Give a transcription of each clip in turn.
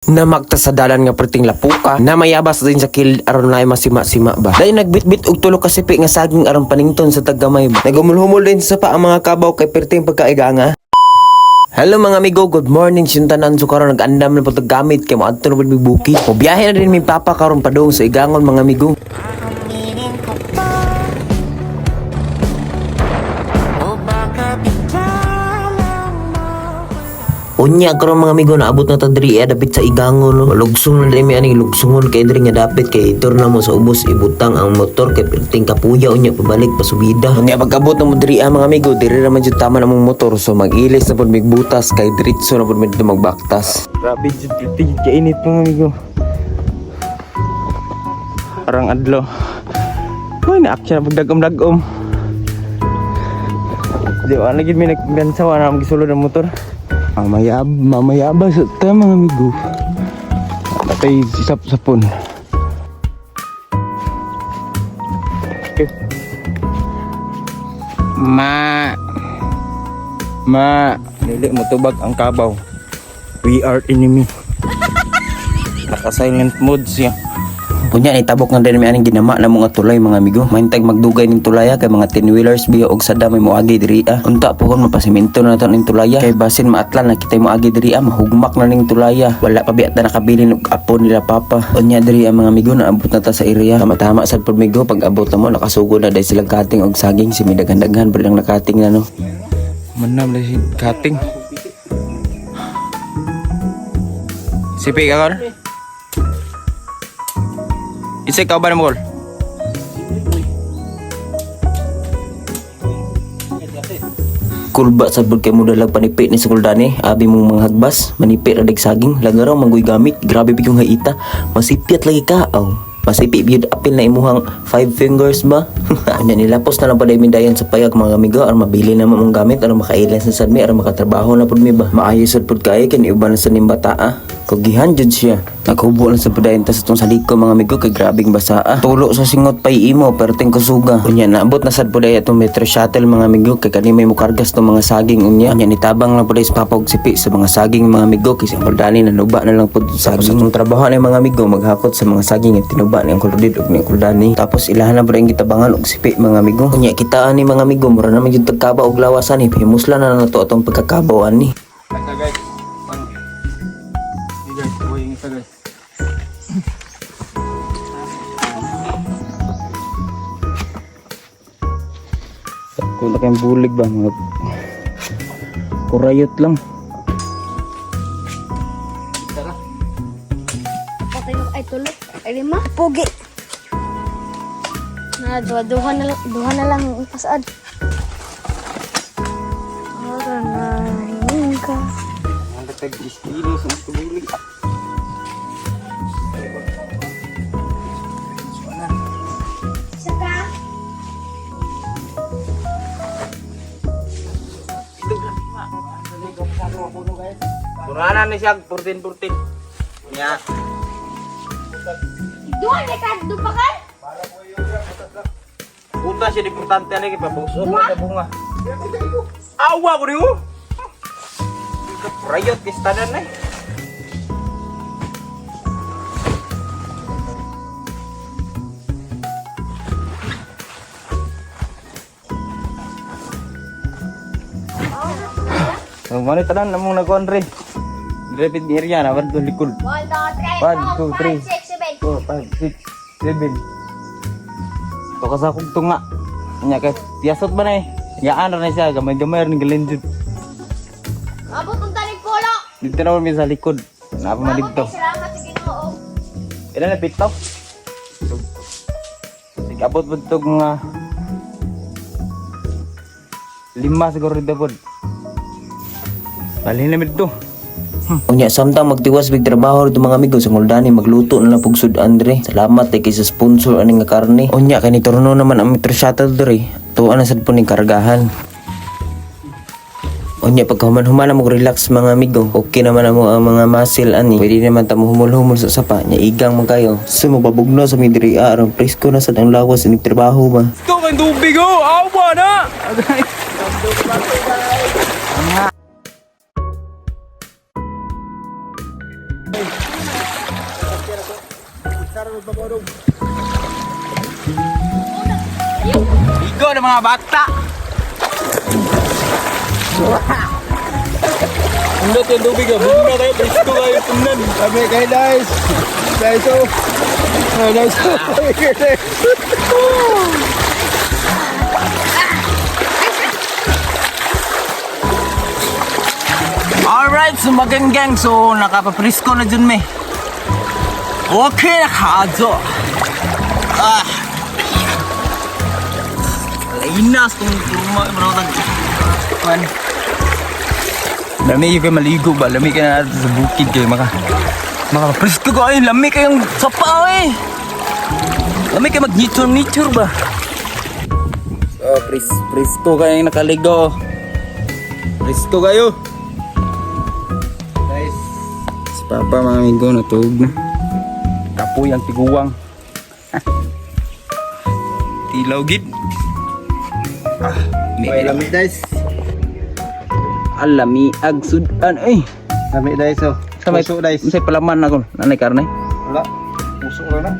Namakta sa dalan nga perting lapuka na mayabas din sa kilid aron na masima-sima ba. Dahil nagbitbit og tulo ka sipi nga saging aron panington sa taggamay ba. Nagumulhumol din sa pa ang mga kabaw kay perting pagkaiga nga. Hello mga amigo, good morning. Sintanan so karon nag-andam na po gamit kay mo adto na pud buki. O biyahe na din mi papa karon padung sa Igangon mga amigo. Unya karon mga amigo naabot na ta diri dapit sa Igangon no. Lugsong na diri mi ani lugsungon kay diri nga dapit kay itor na mo sa ubos ibutang ang motor kay perting kapuya unya pabalik pa subida. Unya pag-abot na mo diri mga amigo diri ra man jud tama na mong motor so mag-ilis na pud migbutas kay diretso na pud medyo magbaktas. Grabe jud perting kainit mga amigo. Parang adlaw. Uy na-action na pagdagom-dagom. Di ba lagi mi nagbansaw na magisulod ang motor. Mamayaba sa tayo mga amigo. Natay sisap-sapon. Okay. Ma Dili mo tubag ang kabaw. We are enemy. Naka-silent mode siya. Punya ni tabok nga din mi aning ginama na mga tulay mga amigo. Mahintag magdugay ning tulaya kay mga 10 wheelers biya og sada may moagi diri Unta pohon mapasimento na nato ning tulaya kay basin maatlan na kitay moagi diri mahugmak na ning tulaya. Wala pa biya ta nakabilin og apo nila papa. Unya diri mga amigo naabot na ta sa area. Tama sad pud migo pag abot na mo nakasugod na dai silang kating og saging si midaghan-daghan pud ang nakating na no. Manam na si kating. Sipi ka karon? Isay ka ba na mo? Kulba sa bud kay mo dalag panipit ni Sukuldani. Abi mong mga hagbas, manipit ra saging, lagaraw manggoy gamit. Grabe bigong haita. Masipiat lagi ka. Masipi biyud apil na imuhang 5 fingers ba? Anya nilapos na lang pa mi dayon sa payag mga amigo aron mabili na mong gamit aron makailan sa sadmi aron makatrabaho na pud mi ba. Maayo sad pud kay ken iuban sa nimbata Kugihan jud siya. Naghubo lang sa padayon ta sa tong saliko mga amigo kay grabing basaa. Tulo sa singot pay imo pero ting kusuga. Unya naabot na sad puday atong metro shuttle mga amigo kay kani may mukargas tong mga saging unya. Unya nitabang lang puday sa papag sipi sa mga saging mga amigo kay sa Kuldani nanuba na lang pud sa saging. Sa trabaho ni mga amigo maghakot sa mga saging at tinuba ni ang Kuldid ug ni Kuldani. Tapos ilahan na puday gitabangan og sipi mga amigo. Unya kita ani mga amigo mura na man jud tagkaba og lawasan ni himuslan na nato atong pagkakabawan ni. Kung laki ang bulig ba mga kurayot lang. Patay ay tulog ay lima pogi na duha na lang pasaad. Ara na ka Ang tag istilo sa bulig. Turanan ni siya 14. Nya. duha na ka dupa ka Punta siya importante ani kay pabusog na bunga. Awa ko niyo. Rayot kistanan na. Mani tanan namong nagkuan re. Rapid area na wadto likod. 1 2 3 4 5 6 7 4, 5, 6, 7. To ka sa kog tunga. Nya kay piyasot ba na eh. Yaan ra na siya gamay-gamay ning galenjud. abot unta ni polo Dito na mi sa likod. Napa man dito. salamat sa Ginoo. Ila na pito. Sige abot pud tog nga 5 siguro dito pod. Bali na dito. Unya samtang magtiwas big trabaho dito mga amigo sa Kuldani magluto na lang pug Sud Andre. Salamat kay sa sponsor ani nga karne. Unya kay ni turno naman ang metro shuttle diri. Tuwa na sad po ning kargahan. Unya pagkahuman-human mo relax mga amigo. Okay naman mo ang mga muscle ani. Pwede naman ta mo humul-humul sa sapa nya igang man kayo. Sumababugno sa mi diri aron presko na sad ang lawas ni trabaho ba. Ito ang tubig awa na! Igo ng mga bata. Hindi yung tubig ah. Bumili na tayo. Presko kayo punan. Sabi kayo guys. Guys, oh. Guys, Alright, so maganggang. So nakapapresko na dyan me. Okay na kazo. Lainas kung kurma. Man. Lami kayo maligo ba? Lami kayo na natin sa bukid kayo. Makapresko ko ay. Lami kayong sapa eh. Lami kayo mag-nature ba? So, presko kayo yung nakaligo. Presko kayo. guys. Si Papa mga amigo natulog na. Kapoy ang tiguwang. Tilaw gid. May lamig guys. Alami agsudan eh. Lamig guys, oh. Puso guys. Say palaman ako. Nanay karne. Wala. Puso na na.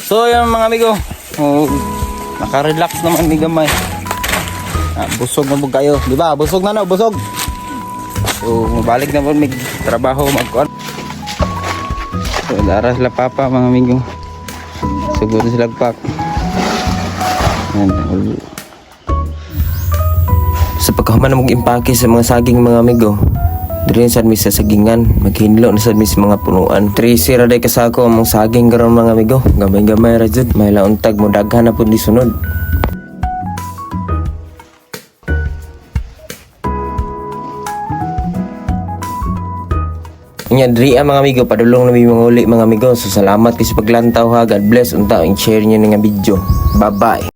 So yan mga amigo. Oh, naka-relax naman ni gamay. Busog na po kayo, di ba? Busog na no, busog. So mabalik na po may trabaho magkuan. So dara sila Papa mga amigo. Sugod sila pak. Yan. Sa pagkahuman na mag-impake sa mga saging mga amigo, dili sad mi sa sagingan, maghinlo na sad mi sa mga punuan. 13 ra day kasako ang mga saging karon mga amigo. Gamay-gamay ra jud, may launtag mo daghan na pud di sunod. Nya diri mga amigo, padulong na mi mga uli mga amigo. So salamat kasi paglantaw ha. God bless unta ang share niyo nga video. Bye-bye.